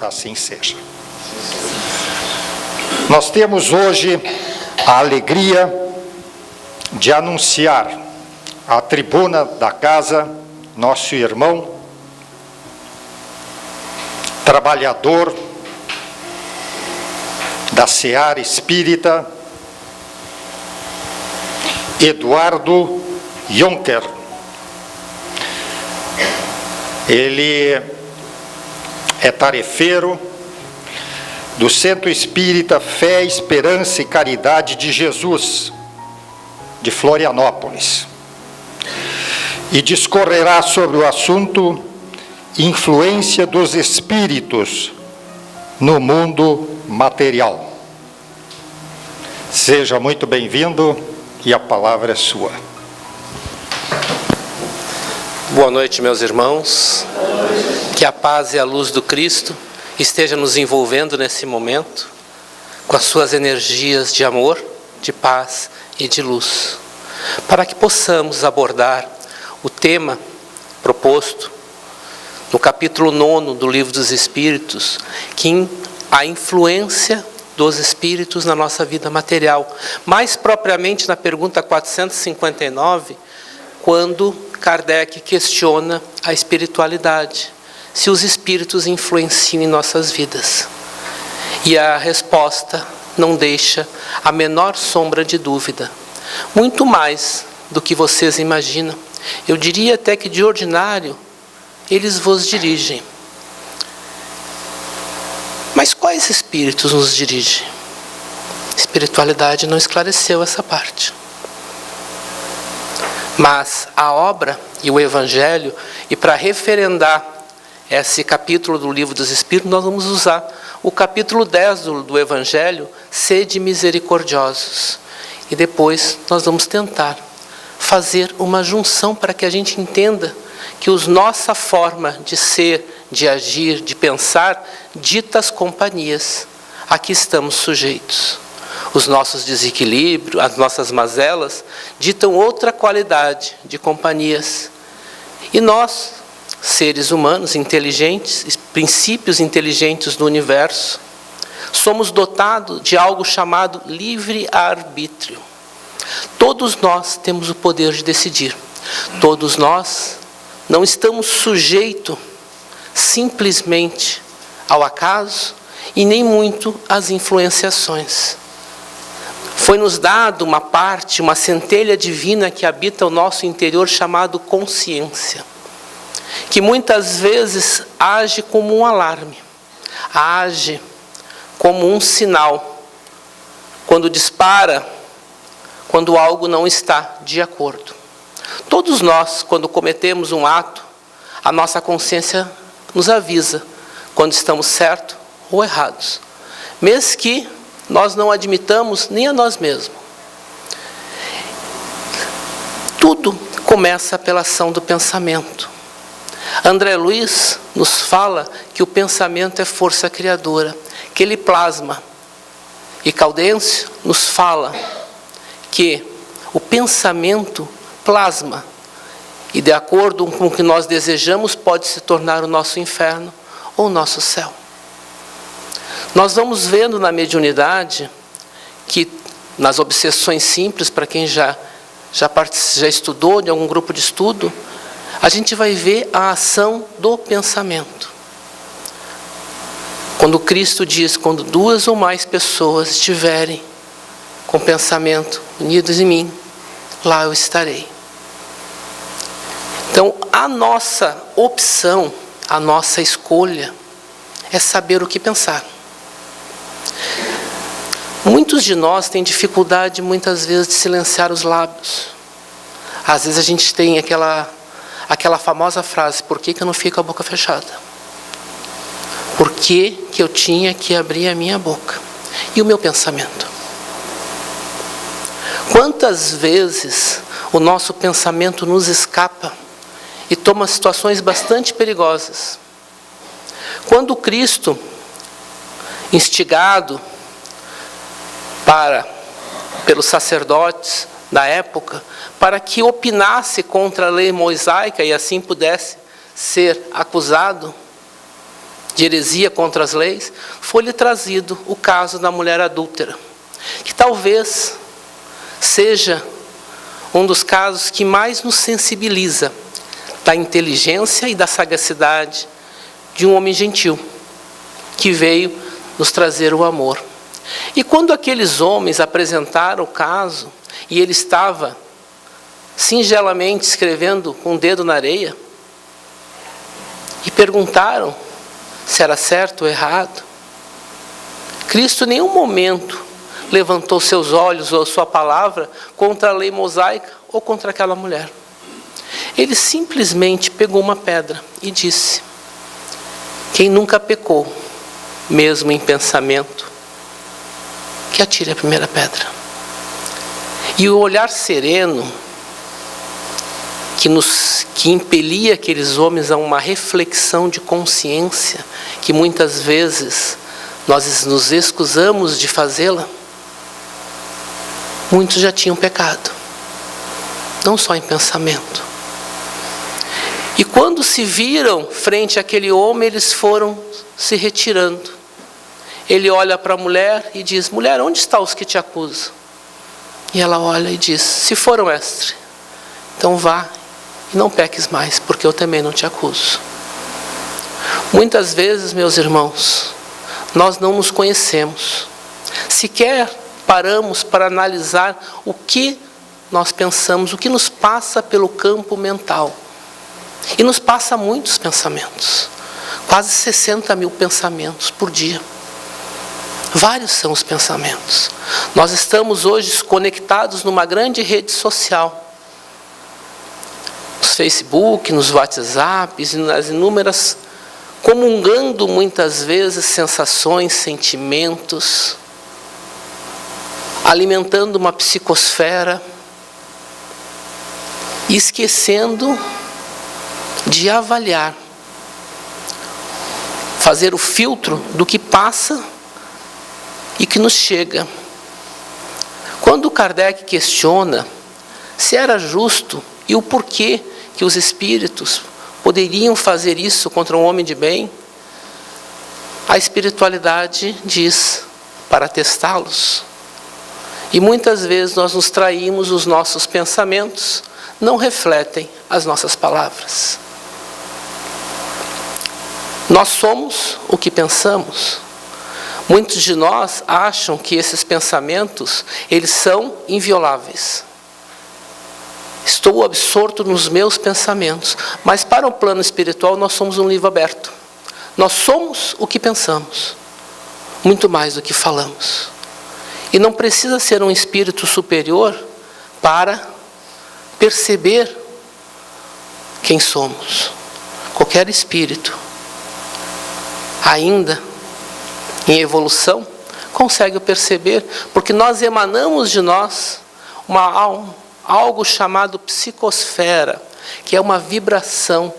Assim seja. Nós temos hoje a alegria de anunciar à tribuna da casa nosso irmão, trabalhador da Seara Espírita, Eduardo Juncker. Ele é tarefeiro do Centro Espírita Fé, Esperança e Caridade de Jesus, de Florianópolis, e discorrerá sobre o assunto influência dos espíritos no mundo material. Seja muito bem-vindo e a palavra é sua. Boa noite, meus irmãos. Que a paz e a luz do Cristo esteja nos envolvendo nesse momento, com as suas energias de amor, de paz e de luz, para que possamos abordar o tema proposto no capítulo 9 do Livro dos Espíritos, que a influência dos espíritos na nossa vida material, mais propriamente na pergunta 459, quando Kardec questiona a espiritualidade, se os espíritos influenciam em nossas vidas. E a resposta não deixa a menor sombra de dúvida. Muito mais do que vocês imaginam. Eu diria até que de ordinário, eles vos dirigem. Mas quais espíritos nos dirigem? A espiritualidade não esclareceu essa parte. Mas a obra e o Evangelho, e para referendar esse capítulo do Livro dos Espíritos, nós vamos usar o capítulo 10 do Evangelho, Sede misericordiosos. E depois nós vamos tentar fazer uma junção para que a gente entenda que nossa forma de ser, de agir, de pensar, dita as companhias a que estamos sujeitos. Os nossos desequilíbrios, as nossas mazelas, ditam outra qualidade de companhias. E nós, seres humanos inteligentes, princípios inteligentes do universo, somos dotados de algo chamado livre-arbítrio. Todos nós temos o poder de decidir. Todos nós não estamos sujeitos simplesmente ao acaso e nem muito às influenciações. Foi-nos dado uma parte, uma centelha divina que habita o nosso interior, chamado consciência, que muitas vezes age como um alarme, age como um sinal, quando dispara, quando algo não está de acordo. Todos nós, quando cometemos um ato, a nossa consciência nos avisa quando estamos certos ou errados, mesmo que nós não admitamos nem a nós mesmos. Tudo começa pela ação do pensamento. André Luiz nos fala que o pensamento é força criadora, que ele plasma. E Gaudêncio nos fala que o pensamento plasma, e de acordo com o que nós desejamos, pode se tornar o nosso inferno ou o nosso céu. Nós vamos vendo na mediunidade que, nas obsessões simples, para quem já estudou em algum grupo de estudo, a gente vai ver a ação do pensamento. Quando Cristo diz, quando 2 ou mais pessoas estiverem com pensamento unidos em mim, lá eu estarei. Então, a nossa opção, a nossa escolha, é saber o que pensar. Muitos de nós têm dificuldade, muitas vezes, de silenciar os lábios. Às vezes a gente tem aquela famosa frase, por que eu não fico com a boca fechada? Por que eu tinha que abrir a minha boca? E o meu pensamento? Quantas vezes o nosso pensamento nos escapa e toma situações bastante perigosas? Quando Cristo, instigado pelos sacerdotes da época, para que opinasse contra a lei mosaica e assim pudesse ser acusado de heresia contra as leis, foi-lhe trazido o caso da mulher adúltera, que talvez seja um dos casos que mais nos sensibiliza da inteligência e da sagacidade de um homem gentil, que veio nos trazer o amor. E quando aqueles homens apresentaram o caso, e ele estava singelamente escrevendo com o dedo na areia, e perguntaram se era certo ou errado, Cristo em nenhum momento levantou seus olhos ou sua palavra contra a lei mosaica ou contra aquela mulher. Ele simplesmente pegou uma pedra e disse: quem nunca pecou, mesmo em pensamento, que atire a primeira pedra. E o olhar sereno que impelia aqueles homens a uma reflexão de consciência, que muitas vezes nós nos escusamos de fazê-la. Muitos já tinham pecado, não só em pensamento. E quando se viram frente àquele homem, eles foram se retirando. Ele olha para a mulher e diz: mulher, onde estão os que te acusam? E ela olha e diz: se foram, mestre, então vá e não peques mais, porque eu também não te acuso. Muitas vezes, meus irmãos, nós não nos conhecemos. Sequer paramos para analisar o que nós pensamos, o que nos passa pelo campo mental. E nos passa muitos pensamentos, quase 60 mil pensamentos por dia. Vários são os pensamentos. Nós estamos hoje conectados numa grande rede social, nos Facebook, nos WhatsApps, nas inúmeras, comungando muitas vezes sensações, sentimentos, alimentando uma psicosfera, e esquecendo de avaliar, fazer o filtro do que passa e que nos chega. Quando Kardec questiona se era justo e o porquê que os espíritos poderiam fazer isso contra um homem de bem, a espiritualidade diz: para testá-los. E muitas vezes nós nos traímos, os nossos pensamentos não refletem as nossas palavras. Nós somos o que pensamos. Muitos de nós acham que esses pensamentos, eles são invioláveis. Estou absorto nos meus pensamentos. Mas para o plano espiritual nós somos um livro aberto. Nós somos o que pensamos, muito mais do que falamos. E não precisa ser um espírito superior para perceber quem somos. Qualquer espírito, ainda em evolução, consegue perceber, porque nós emanamos de nós algo chamado psicosfera, que é uma vibração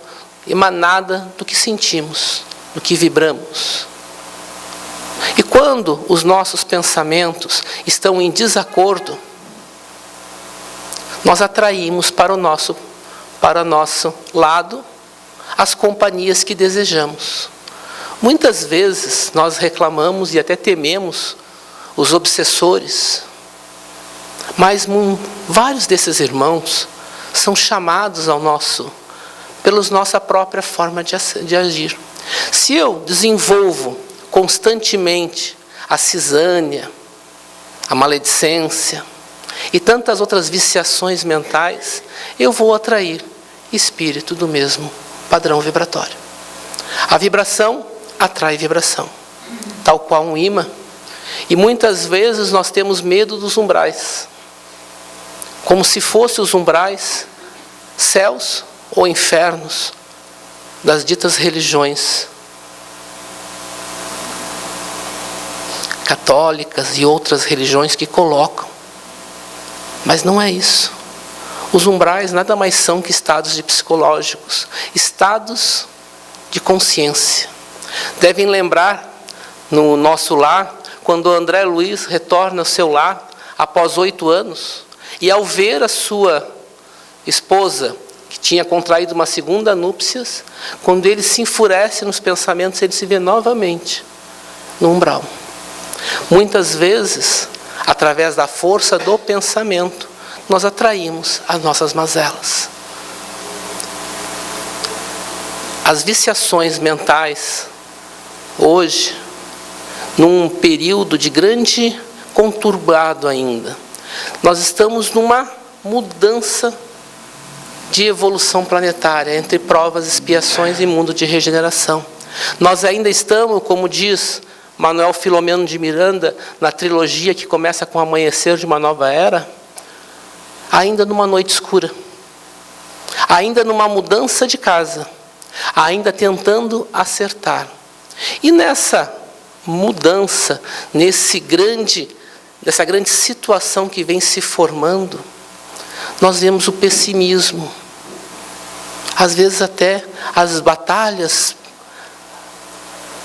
emanada do que sentimos, do que vibramos. E quando os nossos pensamentos estão em desacordo, nós atraímos para o nosso lado as companhias que desejamos. Muitas vezes nós reclamamos e até tememos os obsessores, mas vários desses irmãos são chamados pela nossa própria forma de agir. Se eu desenvolvo constantemente a cisânia, a maledicência e tantas outras viciações mentais, eu vou atrair espírito do mesmo padrão vibratório. A vibração atrai vibração, tal qual um imã. E muitas vezes nós temos medo dos umbrais, como se fossem os umbrais céus ou infernos das ditas religiões católicas e outras religiões que colocam. Mas não é isso. Os umbrais nada mais são que estados psicológicos, estados de consciência. Devem lembrar no nosso lar, quando André Luiz retorna ao seu lar após 8 anos, e ao ver a sua esposa que tinha contraído uma segunda núpcias, quando ele se enfurece nos pensamentos, ele se vê novamente no umbral. Muitas vezes, através da força do pensamento, nós atraímos as nossas mazelas. As viciações mentais, hoje, num período de grande conturbado ainda, nós estamos numa mudança de evolução planetária, entre provas, expiações e mundo de regeneração. Nós ainda estamos, como diz Manuel Filomeno de Miranda, na trilogia que começa com o amanhecer de uma nova era, ainda numa noite escura, ainda numa mudança de casa, ainda tentando acertar. E nessa mudança, nessa grande situação que vem se formando, nós vemos o pessimismo. Às vezes até as batalhas,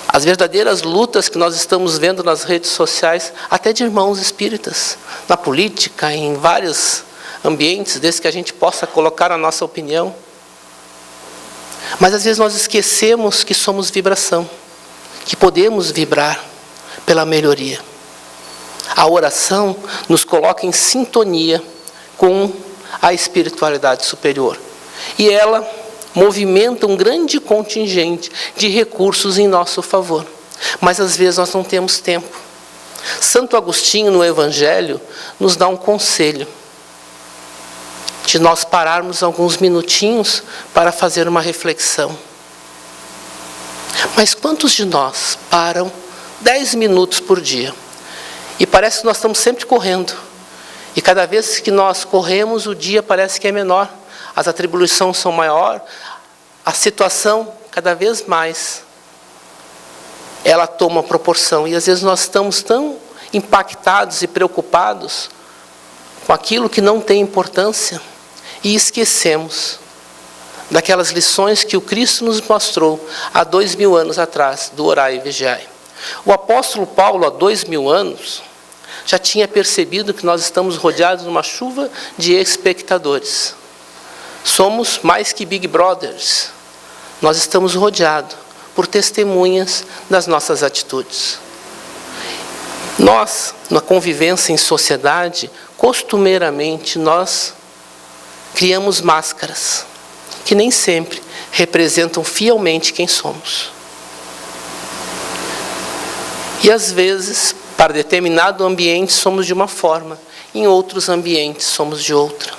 as verdadeiras lutas que nós estamos vendo nas redes sociais, até de irmãos espíritas, na política, em vários ambientes, desde que a gente possa colocar a nossa opinião. Mas às vezes nós esquecemos que somos vibração, que podemos vibrar pela melhoria. A oração nos coloca em sintonia com a espiritualidade superior. E ela movimenta um grande contingente de recursos em nosso favor. Mas às vezes nós não temos tempo. Santo Agostinho, no Evangelho, nos dá um conselho de nós pararmos alguns minutinhos para fazer uma reflexão. Mas quantos de nós param 10 minutos por dia? E parece que nós estamos sempre correndo. E cada vez que nós corremos, o dia parece que é menor. As atribuições são maiores. A situação, cada vez mais, ela toma proporção. E às vezes nós estamos tão impactados e preocupados com aquilo que não tem importância. E esquecemos daquelas lições que o Cristo nos mostrou há 2000 anos atrás, do orai e vigiai. O apóstolo Paulo, há 2000 anos, já tinha percebido que nós estamos rodeados de uma chuva de espectadores. Somos mais que Big Brothers. Nós estamos rodeados por testemunhas das nossas atitudes. Nós, na convivência em sociedade, costumeiramente nós criamos máscaras que nem sempre representam fielmente quem somos. E às vezes, para determinado ambiente somos de uma forma, em outros ambientes somos de outra.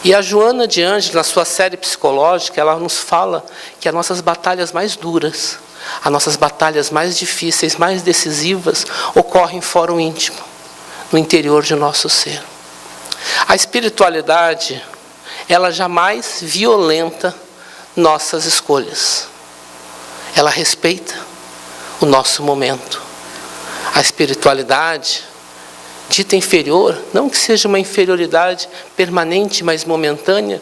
E a Joana de Ângeles, na sua série psicológica, ela nos fala que as nossas batalhas mais duras, as nossas batalhas mais difíceis, mais decisivas, ocorrem fora o íntimo, no interior de nosso ser. A espiritualidade, ela jamais violenta nossas escolhas. Ela respeita o nosso momento. A espiritualidade, dita inferior, não que seja uma inferioridade permanente, mas momentânea,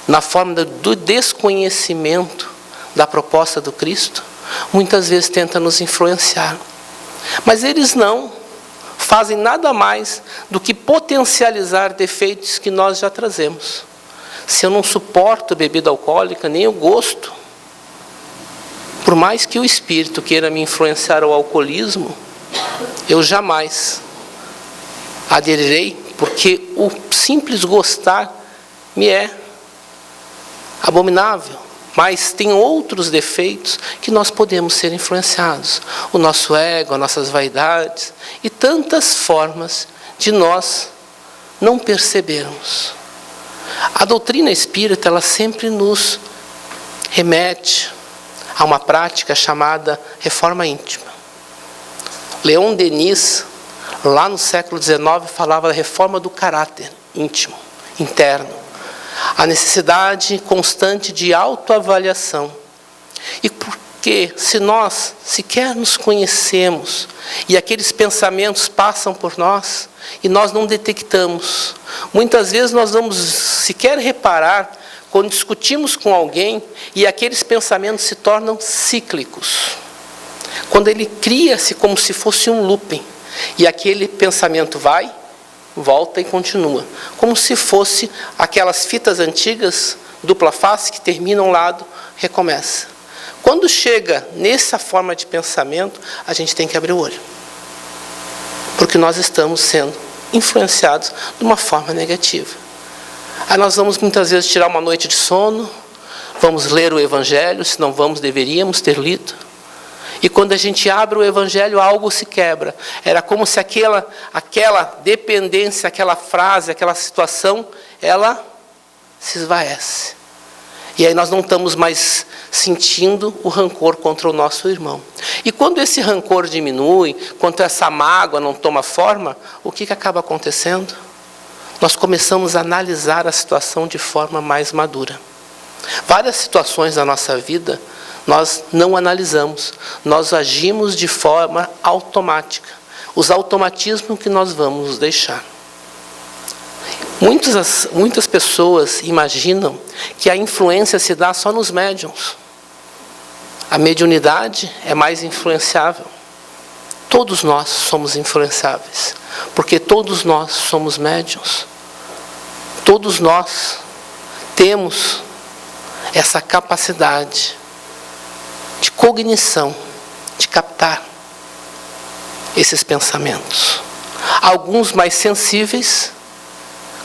na forma do desconhecimento da proposta do Cristo, muitas vezes tenta nos influenciar. Mas eles não fazem nada mais do que potencializar defeitos que nós já trazemos. Se eu não suporto bebida alcoólica, nem o gosto, por mais que o espírito queira me influenciar ao alcoolismo, eu jamais aderirei, porque o simples gostar me é abominável. Mas tem outros defeitos que nós podemos ser influenciados. O nosso ego, as nossas vaidades e tantas formas de nós não percebermos. A doutrina espírita, ela sempre nos remete a uma prática chamada reforma íntima. Leon Denis, lá no século XIX, falava da reforma do caráter íntimo, interno. A necessidade constante de autoavaliação. E porque se nós sequer nos conhecemos e aqueles pensamentos passam por nós e nós não detectamos, muitas vezes nós vamos sequer reparar quando discutimos com alguém e aqueles pensamentos se tornam cíclicos. Quando ele cria-se como se fosse um looping e aquele pensamento vai volta e continua. Como se fosse aquelas fitas antigas, dupla face, que termina um lado, recomeça. Quando chega nessa forma de pensamento, a gente tem que abrir o olho. Porque nós estamos sendo influenciados de uma forma negativa. Aí nós vamos muitas vezes tirar uma noite de sono, vamos ler o Evangelho, se não vamos, deveríamos ter lido. E quando a gente abre o Evangelho, algo se quebra. Era como se aquela dependência, aquela frase, aquela situação, ela se esvaece. E aí nós não estamos mais sentindo o rancor contra o nosso irmão. E quando esse rancor diminui, quando essa mágoa não toma forma, o que acaba acontecendo? Nós começamos a analisar a situação de forma mais madura. Várias situações da nossa vida, nós não analisamos, nós agimos de forma automática. Os automatismos que nós vamos deixar. Muitas pessoas imaginam que a influência se dá só nos médiuns. A mediunidade é mais influenciável. Todos nós somos influenciáveis, porque todos nós somos médiuns. Todos nós temos essa capacidade de cognição, de captar esses pensamentos. Alguns mais sensíveis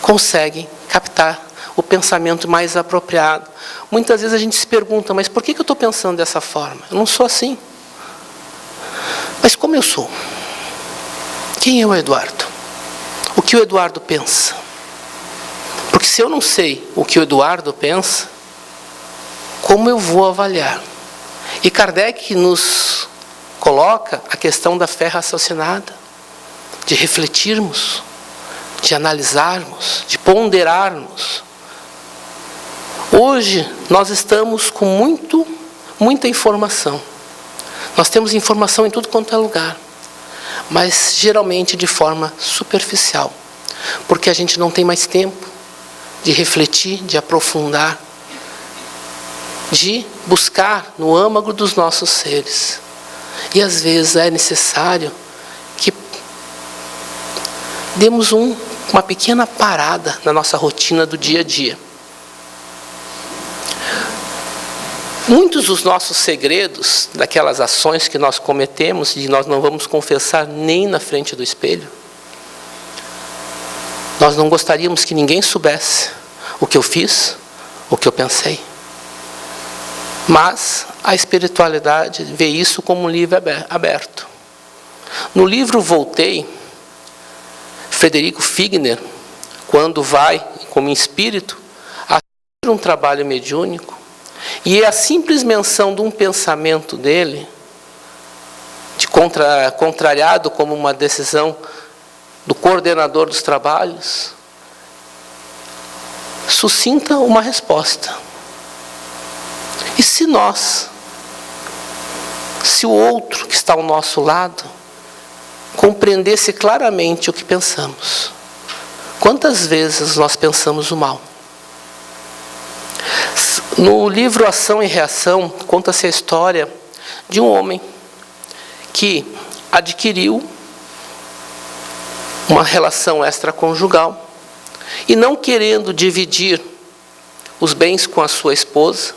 conseguem captar o pensamento mais apropriado. Muitas vezes a gente se pergunta, mas por que eu estou pensando dessa forma? Eu não sou assim. Mas como eu sou? Quem é o Eduardo? O que o Eduardo pensa? Porque se eu não sei o que o Eduardo pensa, como eu vou avaliar? E Kardec nos coloca a questão da fé raciocinada, de refletirmos, de analisarmos, de ponderarmos. Hoje nós estamos com muita informação. Nós temos informação em tudo quanto é lugar, mas geralmente de forma superficial, porque a gente não tem mais tempo de refletir, de aprofundar, de buscar no âmago dos nossos seres. E às vezes é necessário que demos uma pequena parada na nossa rotina do dia a dia. Muitos dos nossos segredos, daquelas ações que nós cometemos e nós não vamos confessar nem na frente do espelho, nós não gostaríamos que ninguém soubesse o que eu fiz, o que eu pensei. Mas a espiritualidade vê isso como um livro aberto. No livro Voltei, Frederico Figner, quando vai como espírito assistir um trabalho mediúnico, e a simples menção de um pensamento dele, contrariado como uma decisão do coordenador dos trabalhos, suscita uma resposta. E se o outro que está ao nosso lado compreendesse claramente o que pensamos? Quantas vezes nós pensamos o mal? No livro Ação e Reação, conta-se a história de um homem que adquiriu uma relação extraconjugal e, não querendo dividir os bens com a sua esposa,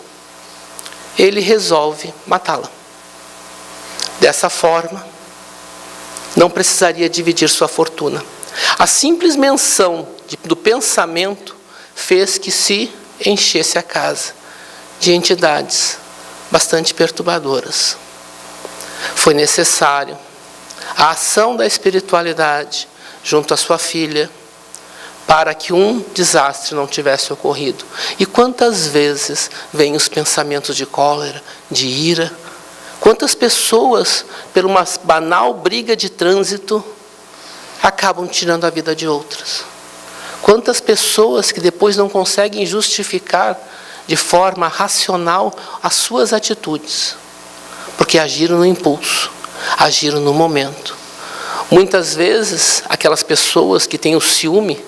ele resolve matá-la. Dessa forma, não precisaria dividir sua fortuna. A simples menção do pensamento fez que se enchesse a casa de entidades bastante perturbadoras. Foi necessário a ação da espiritualidade junto à sua filha para que um desastre não tivesse ocorrido. E quantas vezes vêm os pensamentos de cólera, de ira? Quantas pessoas, por uma banal briga de trânsito, acabam tirando a vida de outras? Quantas pessoas que depois não conseguem justificar de forma racional as suas atitudes, porque agiram no impulso, agiram no momento. Muitas vezes, aquelas pessoas que têm o ciúme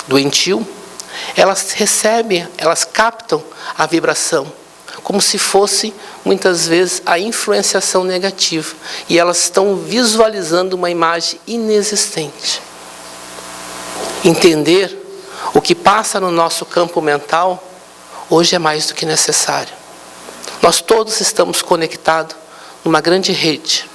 doentio, elas recebem, elas captam a vibração, como se fosse, muitas vezes, a influenciação negativa. E elas estão visualizando uma imagem inexistente. entender o que passa no nosso campo mental, hoje é mais do que necessário. Nós todos estamos conectados numa grande rede.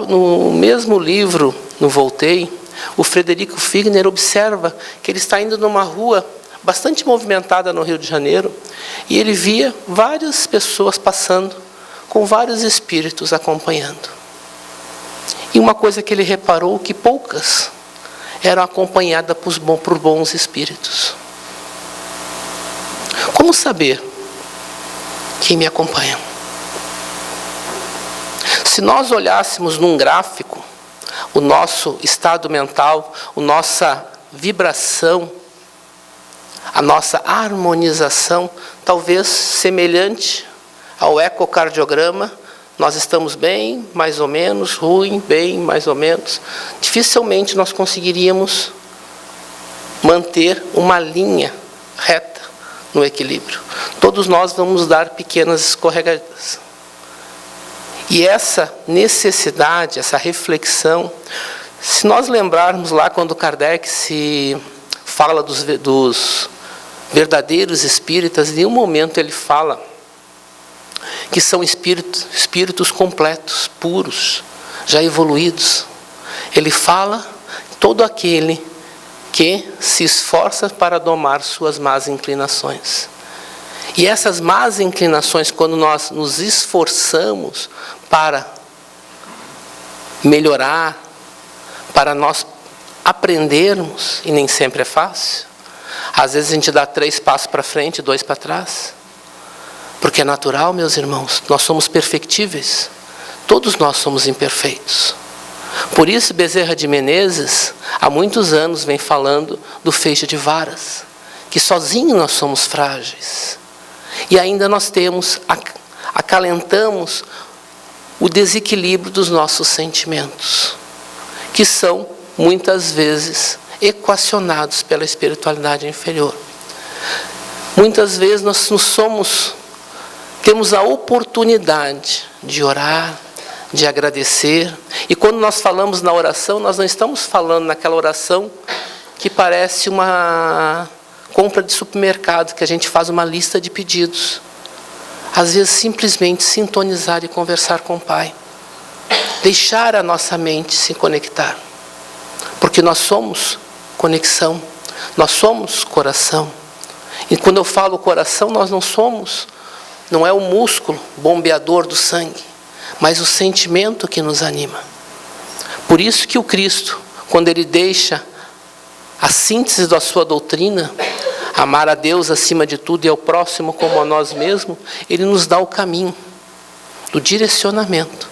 No mesmo livro, no Voltei, o Frederico Figner observa que ele está indo numa rua bastante movimentada no Rio de Janeiro, e ele via várias pessoas passando, com vários espíritos acompanhando. E uma coisa que ele reparou, que poucas eram acompanhadas por bons espíritos. Como saber quem me acompanha? Se nós olhássemos num gráfico o nosso estado mental, a nossa vibração, a nossa harmonização, talvez semelhante ao ecocardiograma, nós estamos bem, mais ou menos, ruim, bem, mais ou menos. Dificilmente nós conseguiríamos manter uma linha reta no equilíbrio. Todos nós vamos dar pequenas escorregadas. E essa necessidade, essa reflexão, se nós lembrarmos lá quando Kardec se fala dos verdadeiros espíritas, em nenhum momento ele fala que são espíritos completos, puros, já evoluídos. Ele fala todo aquele que se esforça para domar suas más inclinações. E essas más inclinações, quando nós nos esforçamos para melhorar, para nós aprendermos, e nem sempre é fácil, às vezes a gente dá 3 passos para frente, 2 para trás, porque é natural, meus irmãos, nós somos perfectíveis, todos nós somos imperfeitos. Por isso Bezerra de Menezes, há muitos anos, vem falando do feixe de varas, que sozinho nós somos frágeis. E ainda nós acalentamos o desequilíbrio dos nossos sentimentos, que são, muitas vezes, equacionados pela espiritualidade inferior. Muitas vezes nós temos a oportunidade de orar, de agradecer, e quando nós falamos na oração, nós não estamos falando naquela oração que parece uma compra de supermercado, que a gente faz uma lista de pedidos. Às vezes, simplesmente sintonizar e conversar com o Pai. Deixar a nossa mente se conectar. Porque nós somos conexão. Nós somos coração. E quando eu falo coração, nós não é o músculo bombeador do sangue, mas o sentimento que nos anima. Por isso que o Cristo, quando ele deixa a síntese da sua doutrina, amar a Deus acima de tudo e ao próximo como a nós mesmos, ele nos dá o caminho do direcionamento.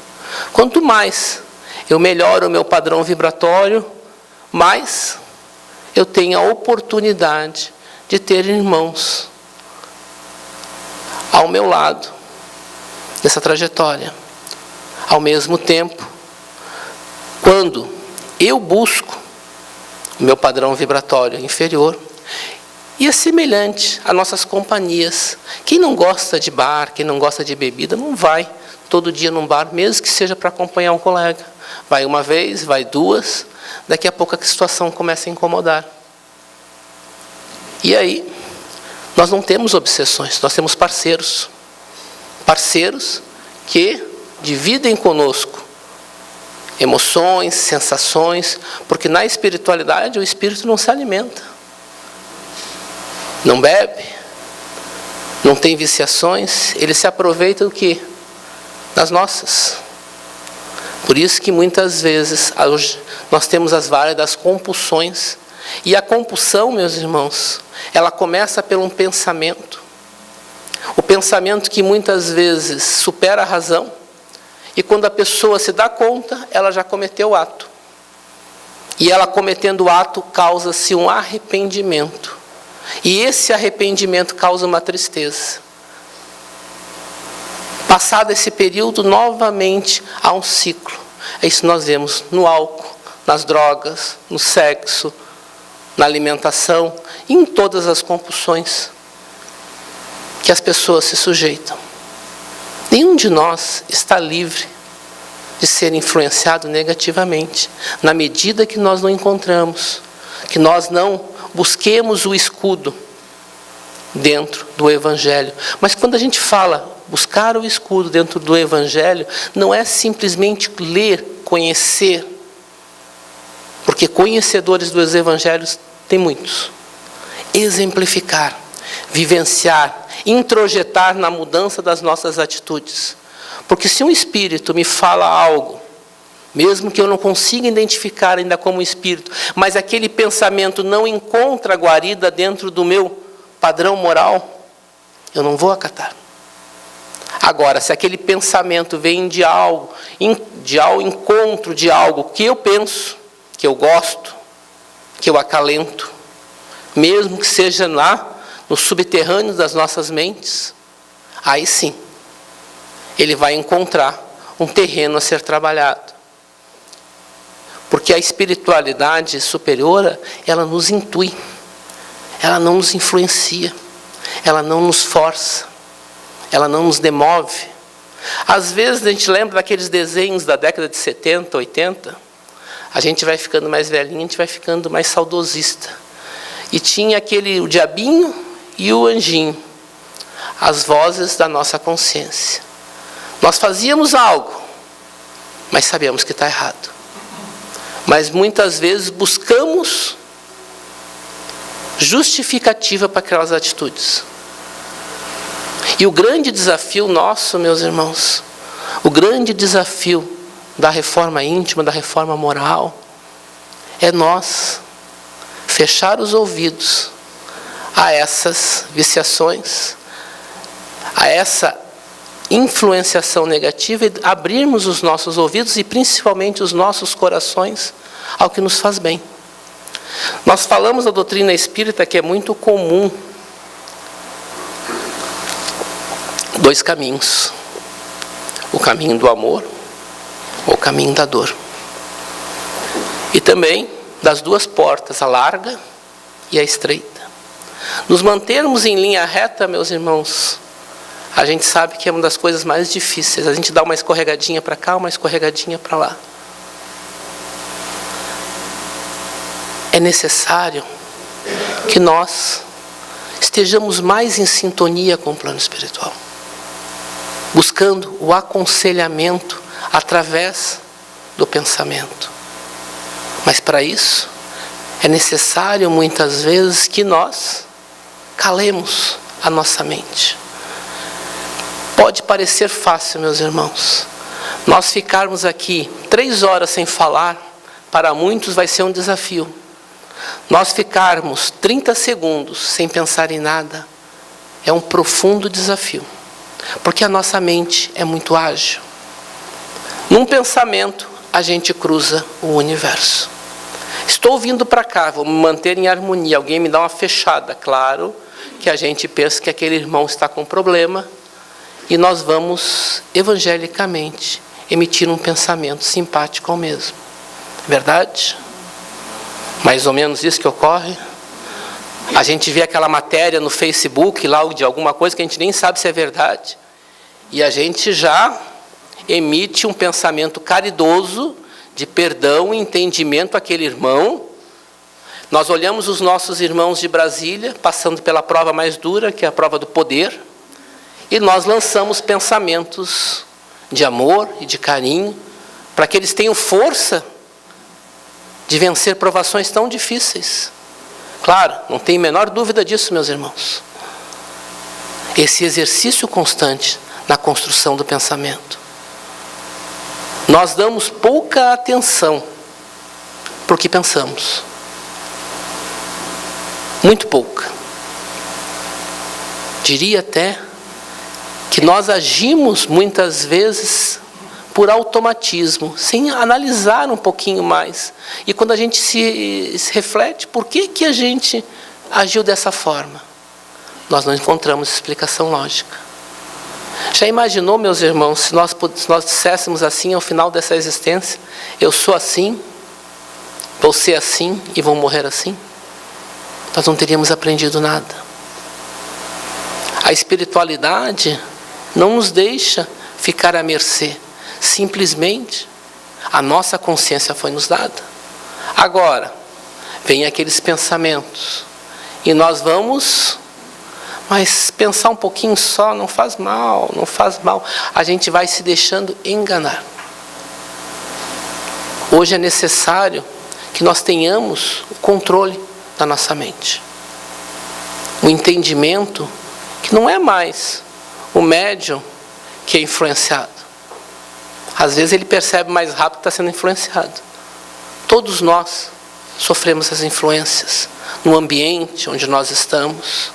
Quanto mais eu melhoro o meu padrão vibratório, mais eu tenho a oportunidade de ter irmãos ao meu lado nessa trajetória. Ao mesmo tempo, quando eu busco o meu padrão vibratório inferior, e é semelhante a nossas companhias. Quem não gosta de bar, quem não gosta de bebida, não vai todo dia num bar, mesmo que seja para acompanhar um colega. Vai uma vez, vai 2, daqui a pouco a situação começa a incomodar. E aí, nós não temos obsessões, nós temos parceiros. Parceiros que dividem conosco emoções, sensações, porque na espiritualidade o espírito não se alimenta. Não bebe, não tem viciações, ele se aproveita do quê? Das nossas. Por isso que muitas vezes nós temos as várias das compulsões. E a compulsão, meus irmãos, ela começa por um pensamento. O pensamento que muitas vezes supera a razão. E quando a pessoa se dá conta, ela já cometeu o ato. E ela cometendo o ato, causa-se um arrependimento. E esse arrependimento causa uma tristeza. Passado esse período, novamente há um ciclo. É isso que nós vemos no álcool, nas drogas, no sexo, na alimentação, e em todas as compulsões que as pessoas se sujeitam. Nenhum de nós está livre de ser influenciado negativamente, na medida que nós não encontramos, que nós não busquemos o escudo dentro do Evangelho. Mas quando a gente fala buscar o escudo dentro do Evangelho, não é simplesmente ler, conhecer, porque conhecedores dos Evangelhos tem muitos. Exemplificar, vivenciar, introjetar na mudança das nossas atitudes. Porque se um espírito me fala algo, mesmo que eu não consiga identificar ainda como espírito, mas aquele pensamento não encontra guarida dentro do meu padrão moral, eu não vou acatar. Agora, se aquele pensamento vem de ao encontro de algo que eu penso, que eu gosto, que eu acalento, mesmo que seja lá no subterrâneo das nossas mentes, aí sim, ele vai encontrar um terreno a ser trabalhado. Porque a espiritualidade superior, ela nos intui, ela não nos influencia, ela não nos força, ela não nos demove. Às vezes a gente lembra daqueles desenhos da década de 70, 80, a gente vai ficando mais velhinho, a gente vai ficando mais saudosista. E tinha o diabinho e o anjinho, as vozes da nossa consciência. Nós fazíamos algo, mas sabíamos que está errado. Mas muitas vezes buscamos justificativa para aquelas atitudes. E o grande desafio nosso, meus irmãos, o grande desafio da reforma íntima, da reforma moral, é nós fechar os ouvidos a essas viciações, a essa influenciação negativa e abrirmos os nossos ouvidos e principalmente os nossos corações ao que nos faz bem. Nós falamos da doutrina espírita que é muito comum. 2 caminhos. O caminho do amor ou o caminho da dor. E também das 2 portas, a larga e a estreita. Nos mantermos em linha reta, meus irmãos, a gente sabe que é uma das coisas mais difíceis. A gente dá uma escorregadinha para cá, uma escorregadinha para lá. É necessário que nós estejamos mais em sintonia com o plano espiritual, buscando o aconselhamento através do pensamento. Mas para isso, é necessário muitas vezes que nós calemos a nossa mente. Pode parecer fácil, meus irmãos. Nós ficarmos aqui 3 horas sem falar, para muitos vai ser um desafio. Nós ficarmos 30 segundos sem pensar em nada, é um profundo desafio. Porque a nossa mente é muito ágil. Num pensamento, a gente cruza o universo. Estou vindo para cá, vou me manter em harmonia. Alguém me dá uma fechada. Claro que a gente pensa que aquele irmão está com problema. E nós vamos, evangelicamente, emitir um pensamento simpático ao mesmo. Verdade? Mais ou menos isso que ocorre. A gente vê aquela matéria no Facebook, lá de alguma coisa que a gente nem sabe se é verdade. E a gente já emite um pensamento caridoso, de perdão e entendimento àquele irmão. Nós olhamos os nossos irmãos de Brasília, passando pela prova mais dura, que é a prova do poder, e nós lançamos pensamentos de amor e de carinho, para que eles tenham força de vencer provações tão difíceis. Claro, não tem a menor dúvida disso, meus irmãos. Esse exercício constante na construção do pensamento. Nós damos pouca atenção para o que pensamos. Muito pouca. Diria até que nós agimos muitas vezes por automatismo, sem analisar um pouquinho mais. E quando a gente se reflete, por que a gente agiu dessa forma? Nós não encontramos explicação lógica. Já imaginou, meus irmãos, se nós disséssemos assim ao final dessa existência: eu sou assim, vou ser assim e vou morrer assim? Nós não teríamos aprendido nada. A espiritualidade não nos deixa ficar à mercê. Simplesmente A nossa consciência foi nos dada. Agora, vem aqueles pensamentos. E nós vamos, mas pensar um pouquinho só não faz mal, não faz mal. A gente vai se deixando enganar. Hoje é necessário que nós tenhamos o controle da nossa mente. O entendimento que não é mais o médium que é influenciado. Às vezes ele percebe mais rápido que está sendo influenciado. Todos nós sofremos essas influências no ambiente onde nós estamos.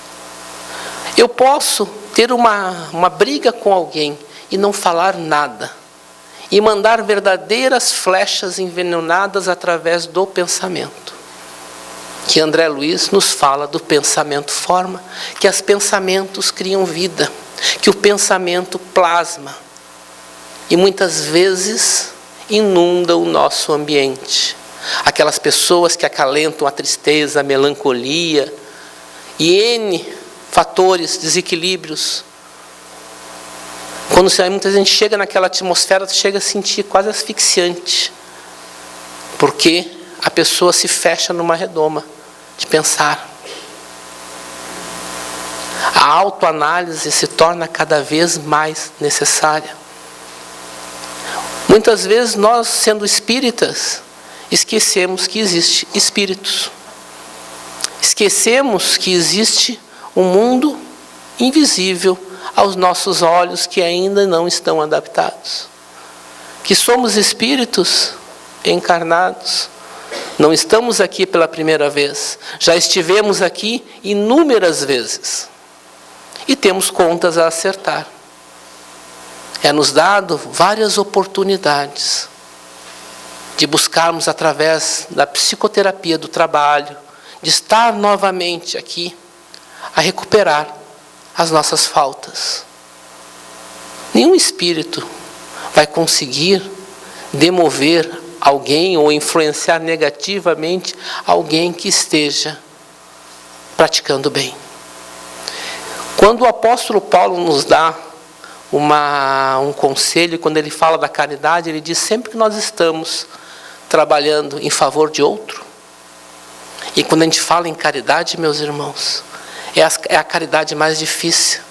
Eu posso ter uma briga com alguém e não falar nada. E mandar verdadeiras flechas envenenadas através do pensamento. Que André Luiz nos fala do pensamento forma, que os pensamentos criam vida, que o pensamento plasma. E muitas vezes inunda o nosso ambiente. Aquelas pessoas que acalentam a tristeza, a melancolia e N fatores, desequilíbrios. Quando muita gente chega naquela atmosfera, chega a sentir quase asfixiante. Porque a pessoa se fecha numa redoma de pensar. A autoanálise se torna cada vez mais necessária. Muitas vezes nós, sendo espíritas, esquecemos que existe espíritos. Esquecemos que existe um mundo invisível aos nossos olhos que ainda não estão adaptados. Que somos espíritos encarnados. Não estamos aqui pela primeira vez. Já estivemos aqui inúmeras vezes. E temos contas a acertar. É nos dado várias oportunidades de buscarmos através da psicoterapia do trabalho, de estar novamente aqui a recuperar as nossas faltas. Nenhum espírito vai conseguir demover alguém ou influenciar negativamente alguém que esteja praticando bem. Quando o apóstolo Paulo nos dá um conselho, quando ele fala da caridade, ele diz sempre que nós estamos trabalhando em favor de outro. E quando a gente fala em caridade, meus irmãos, é a caridade mais difícil,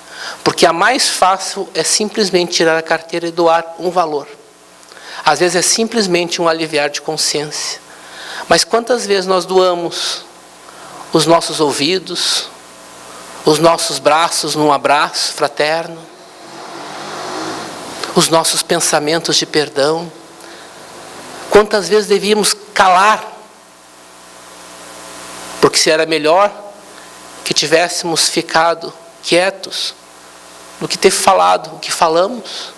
porque a mais fácil é simplesmente tirar a carteira e doar um valor. Às vezes é simplesmente um aliviar de consciência. Mas quantas vezes nós doamos os nossos ouvidos, os nossos braços num abraço fraterno, os nossos pensamentos de perdão? Quantas vezes devíamos calar, porque se era melhor que tivéssemos ficado quietos do que ter falado o que falamos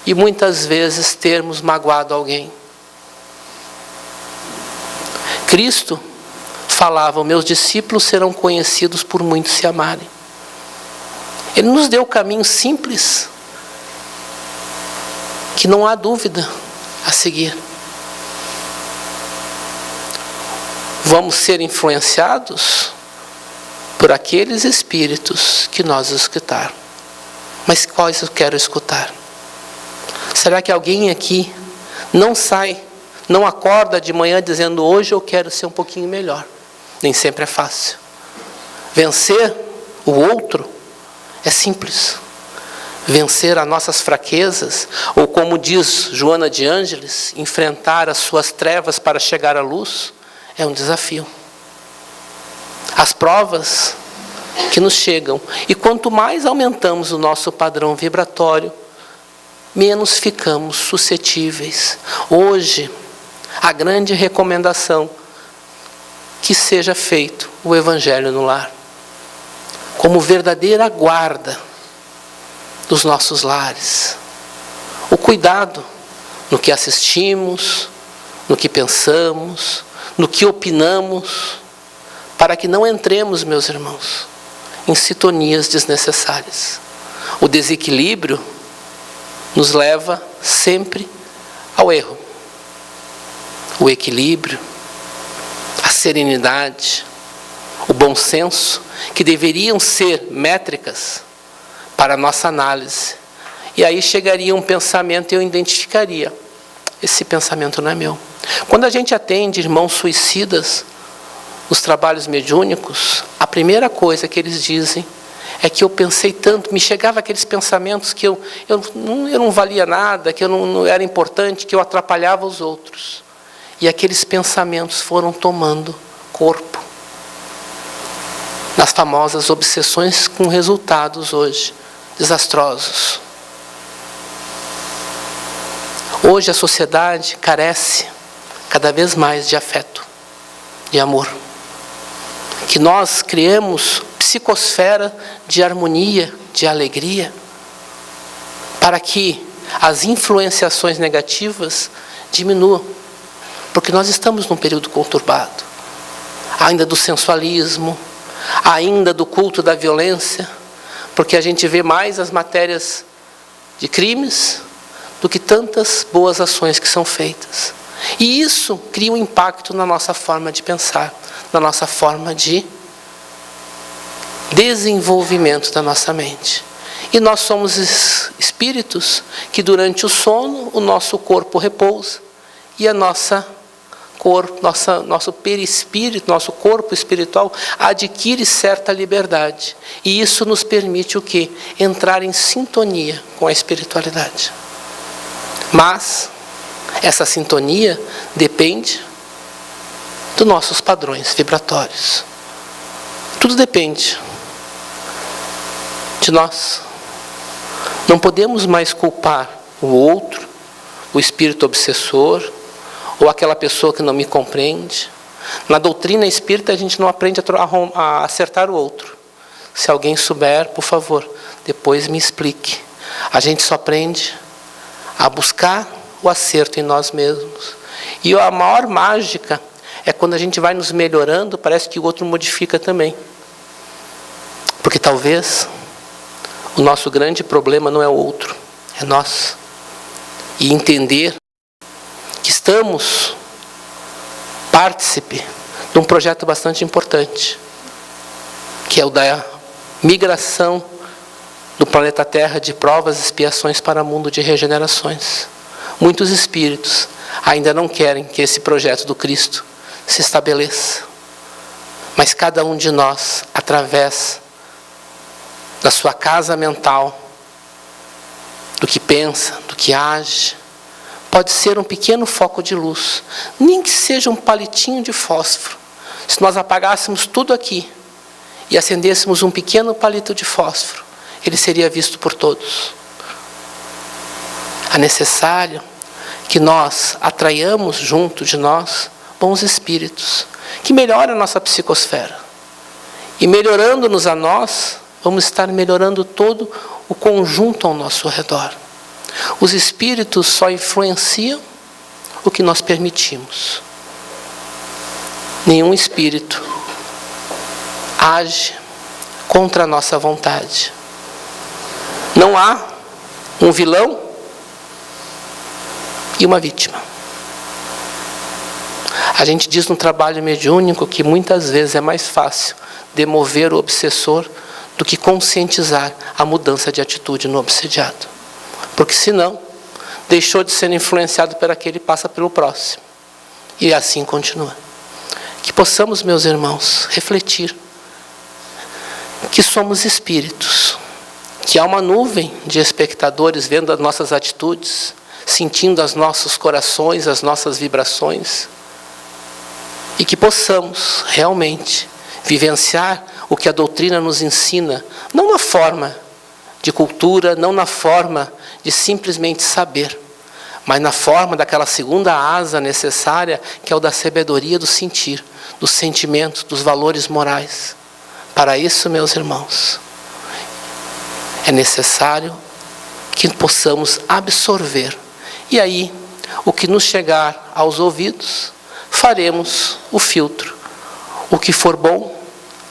e muitas vezes termos magoado alguém. Cristo falava: meus discípulos serão conhecidos por muitos se amarem. Ele nos deu o caminho simples, que não há dúvida a seguir. Vamos ser influenciados por aqueles espíritos que nós escutar. Mas quais eu quero escutar? Será que alguém aqui não acorda de manhã dizendo: hoje eu quero ser um pouquinho melhor? Nem sempre é fácil. Vencer o outro é simples. Vencer as nossas fraquezas, ou como diz Joana de Ângeles, enfrentar as suas trevas para chegar à luz, é um desafio. As provas que nos chegam, e quanto mais aumentamos o nosso padrão vibratório, menos ficamos suscetíveis. Hoje, a grande recomendação: que seja feito o Evangelho no lar, como verdadeira guarda dos nossos lares. O cuidado no que assistimos, no que pensamos, no que opinamos, para que não entremos, meus irmãos, em sintonias desnecessárias. O desequilíbrio nos leva sempre ao erro. O equilíbrio, a serenidade, o bom senso, que deveriam ser métricas para a nossa análise. E aí chegaria um pensamento e eu identificaria: esse pensamento não é meu. Quando a gente atende irmãos suicidas, os trabalhos mediúnicos, a primeira coisa que eles dizem é que eu pensei tanto, me chegavam aqueles pensamentos que eu não valia nada, que eu não era importante, que eu atrapalhava os outros. E aqueles pensamentos foram tomando corpo. Nas famosas obsessões com resultados hoje desastrosos. Hoje a sociedade carece cada vez mais de afeto, de amor. Que nós criemos psicosfera de harmonia, de alegria, para que as influenciações negativas diminuam. Porque nós estamos num período conturbado, ainda do sensualismo, ainda do culto da violência, porque a gente vê mais as matérias de crimes do que tantas boas ações que são feitas. E isso cria um impacto na nossa forma de pensar, na nossa forma de desenvolvimento da nossa mente. E nós somos espíritos que durante o sono o nosso corpo repousa e a nosso perispírito, nosso corpo espiritual adquire certa liberdade. E isso nos permite o quê? Entrar em sintonia com a espiritualidade. Mas essa sintonia depende dos nossos padrões vibratórios. Tudo depende de nós. Não podemos mais culpar o outro, o espírito obsessor, ou aquela pessoa que não me compreende. Na doutrina espírita a gente não aprende a acertar o outro. Se alguém souber, por favor, depois me explique. A gente só aprende a buscar o acerto em nós mesmos. E a maior mágica é quando a gente vai nos melhorando, parece que o outro modifica também. Porque talvez o nosso grande problema não é o outro, é nós. E entender que estamos partícipe de um projeto bastante importante, que é o da migração do planeta Terra de provas e expiações para o mundo de regenerações. Muitos espíritos ainda não querem que esse projeto do Cristo se estabeleça. Mas cada um de nós, através da sua casa mental, do que pensa, do que age, pode ser um pequeno foco de luz, nem que seja um palitinho de fósforo. Se nós apagássemos tudo aqui e acendêssemos um pequeno palito de fósforo, ele seria visto por todos. É necessário que nós atraiamos junto de nós bons espíritos, que melhoram a nossa psicosfera. E melhorando-nos a nós, vamos estar melhorando todo o conjunto ao nosso redor. Os espíritos só influenciam o que nós permitimos. Nenhum espírito age contra a nossa vontade. Não há um vilão e uma vítima. A gente diz no trabalho mediúnico que muitas vezes é mais fácil demover o obsessor do que conscientizar a mudança de atitude no obsediado. Porque senão, deixou de ser influenciado por aquele, passa pelo próximo. E assim continua. Que possamos, meus irmãos, refletir que somos espíritos, que há uma nuvem de espectadores vendo as nossas atitudes, sentindo os nossos corações, as nossas vibrações, e que possamos realmente vivenciar o que a doutrina nos ensina, não na forma de cultura, não na forma de simplesmente saber, mas na forma daquela segunda asa necessária, que é o da sabedoria do sentir, dos sentimentos, dos valores morais. Para isso, meus irmãos, é necessário que possamos absorver. E aí, o que nos chegar aos ouvidos, faremos o filtro. O que for bom,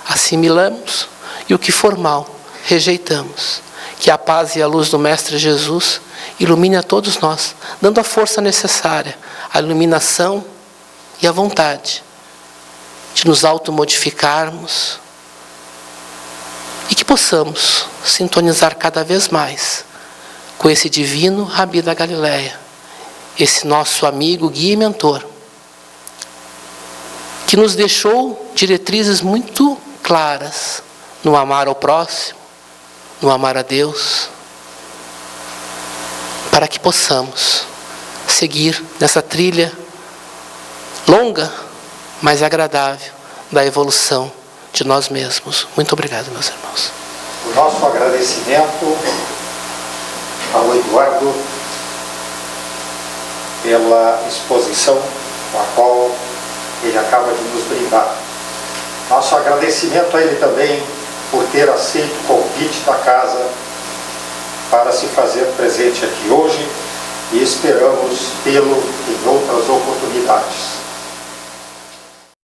assimilamos, e o que for mal, rejeitamos. Que a paz e a luz do Mestre Jesus ilumine a todos nós, dando a força necessária, a iluminação e a vontade de nos automodificarmos e que possamos sintonizar cada vez mais com esse divino Rabi da Galileia esse nosso amigo, guia e mentor, que nos deixou diretrizes muito claras no amar ao próximo, no amar a Deus, para que possamos seguir nessa trilha longa, mas agradável, da evolução de nós mesmos. Muito obrigado, meus irmãos. O nosso agradecimento ao Eduardo pela exposição com a qual ele acaba de nos brindar. Nosso agradecimento a ele também por ter aceito o convite da casa para se fazer presente aqui hoje, e esperamos tê-lo em outras oportunidades.